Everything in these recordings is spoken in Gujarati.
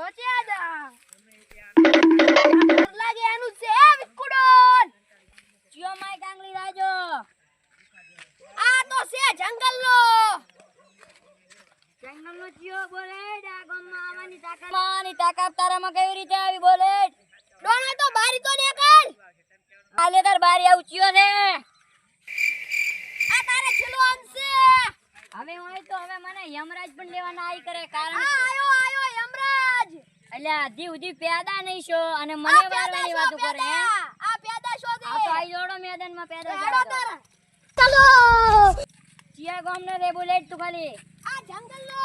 જોચે આદા લાગે એનું છે વિકુડોન જીઓ માય કાંગલી રાજો આ તો છે જંગલનો જીઓ બોલે આ ગામમાં આવવાની તાકાત તારામાં કેવી રીતે આવી બોલે ડોના તો બારી તો ને કર આલે તાર બારી આવ ચિયો ને આ તારે છેલો અંશે હવે હોય તો હવે મને યમરાજ પણ લેવાના આઈ કરે કારણ આયો યમરાજ અલ્યા દીવ દીવ પેદા નહીં છો અને મને મારવાની વાતો કરે આ પેદા છો દે આ તો આઈ જોડો મેદાનમાં પેદા જોડો તારા ચલો ચિયા ગામને રે બુલેટ તું ખાલી આ જંગલનો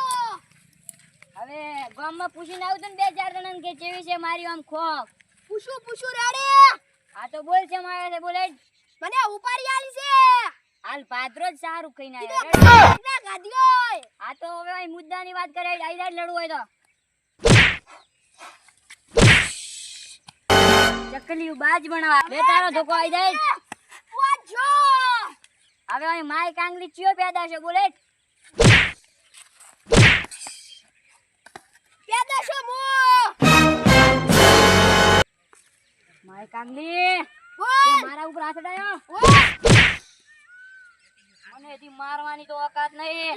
હવે ગામમાં પૂછીને આવતું ને બે ચાર જણાને કે કેવી છે મારી આમ ખોખ પૂછું રેડે આ તો બોલ છે મારે રે બુલેટ મને ઉપાડી આલી છે હાલ પાત્રો જ સારું કહીને આવ્યો ના ગાધ્યો આ તો હવે આ મુદ્દાની વાત કરે આઈ જાય લડવું હોય તો ચકલી બાજ બનવા લે તારો ધોકો આઈ જાય વાજો હવે આ માય કાંગલી ચિયો પેદા છે બુલેટ પેદા છો મો માય કાંગલી તે મારા ઉપર હાથ અડાયો મને એથી મારવાની તો ઓકાત નહીં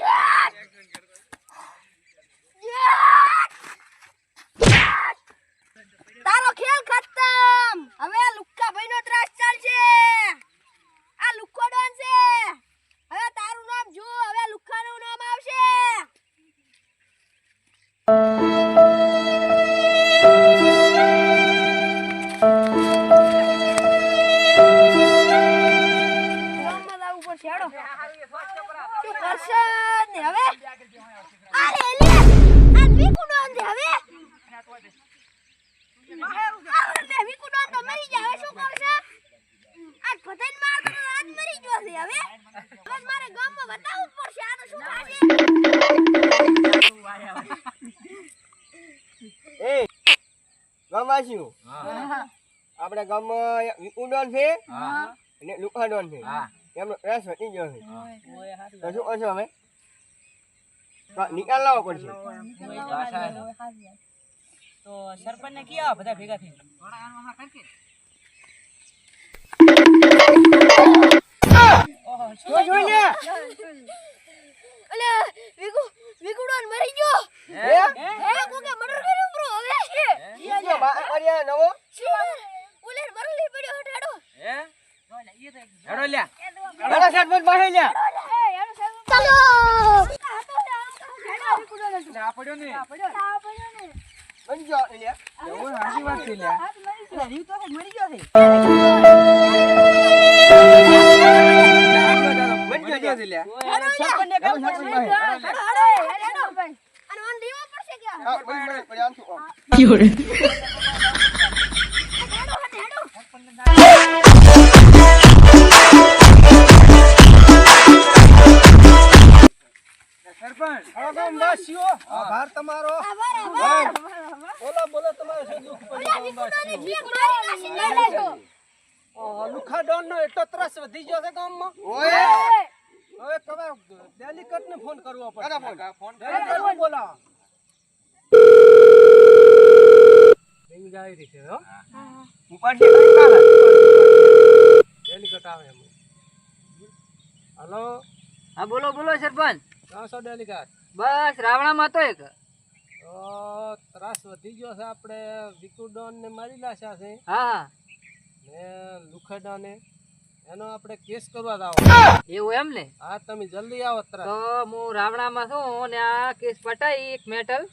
તારો ખેલ ખતમ હવે લુક્કા ભાઈનો ત્રાસ ચાલશે આ લુક્કો ડોન છે હવે તારું નામ જો હવે લુક્કાનું નામ આવશે આપણે ગામમાં વિકુડોન છે અને લુખાડોન છે એમનો ત્રાસ વધી ગયો છે તો શું કરશો અમે નિકાલ લાવવો પડશે તો સરપંચ ને ક્યાં બધા ભેગા થઈ વિકુડોન મરી ગયો કોકે મર્ડર કર્યો બ્રો હવે નવો ઉલેર મરલી પડ્યો હેડો હેડો લ્યા મારા સરપંચ પાસે લ્યા ચલો ના પડ્યો ને બન ગયો લ્યા એવું હાજી વાત છે લ્યા રીવ તો મરી ગયો છે બન ગયો છે લ્યા સરપંચ ને કામ સરપંચ ભાઈ હેડો ભાઈ અને ઓન રીવો પડશે કે હા પડ્યો આમ શું હેડો સરપંચ ગામવાસીઓ આભાર તમારો બોલો તમારે શું દુઃખ પડ્યું લુખાડોન નો એટલો ત્રાસ વધી ગયો છે ગામમાં ઓય હવે તમે ડેલિકેટ ને ફોન કરવો પડે ફોન કરો બોલાવો રિંગ જાય રહી છે હો ઉપાડશે કઈ કાલા ડેલિકેટ આવે એમ હાલો હા બોલો સરપંચ કાસો ડેલિકેટ બસ રાવણામાં તો એક ત્રાસ વધી ગયો છે આપણે વિકુડોન ને મારી લાશા છે હા ને લુખાડાને એનો આપણે કેસ કરવા જાવ એવું એમ ને હા તમે જલ્દી આવો ત્રાસ તો હું રાવણામાં છું ને આ કેસ પટાઈ એક મેટલ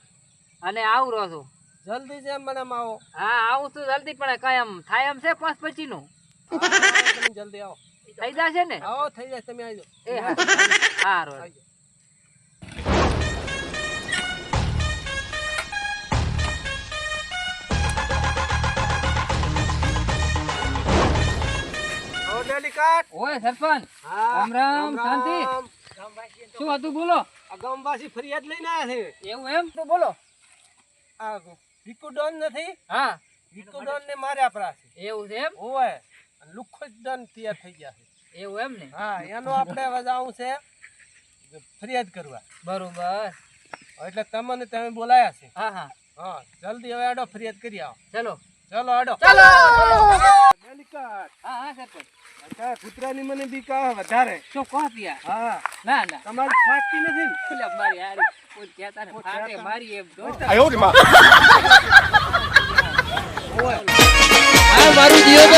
અને આવું રહો છું જલ્દી જેમ મને આવો હા આવું છું જલ્દી પણ કઈ એમ થાય એમ છે 5 પછી નું તમે જલ્દી આવો થઈ જશે ને આવો થઈ જાય તમે આવી એ હા રો ડેલિકેટ ઓય સરપંચ રામ રામ શાંતિ શું હતું બોલો આ ગામવાસી ફરિયાદ લઈને આવ્યા છે એવું એમ તો બોલો આ વિકુડોન નથી હા વિકુડોન ને માર્યા પરા છે એવું છે એમ ઓય લુખાડોન તૈયાર થઈ ગયા છે એવું એમ ને હા એનો આપણે વજાવું છે ફરિયાદ કરવા બરોબર એટલે તમને તમે બોલાયા છે હા હા હા જલ્દી હવે આડો ફરિયાદ કરી આવો. ચલો ચલો આડો. ડેલીકટ. હા હા સરપંચ અચ્છા કૂતરાની મને બીક આવે વધારે. શું કહો ત્યાં હા ના ના તમારી ફાટતી નથી ને? એટલે મારી હારી કોઈ કહેતા ને ફાટે મારી એમ તો આ મારું જીવન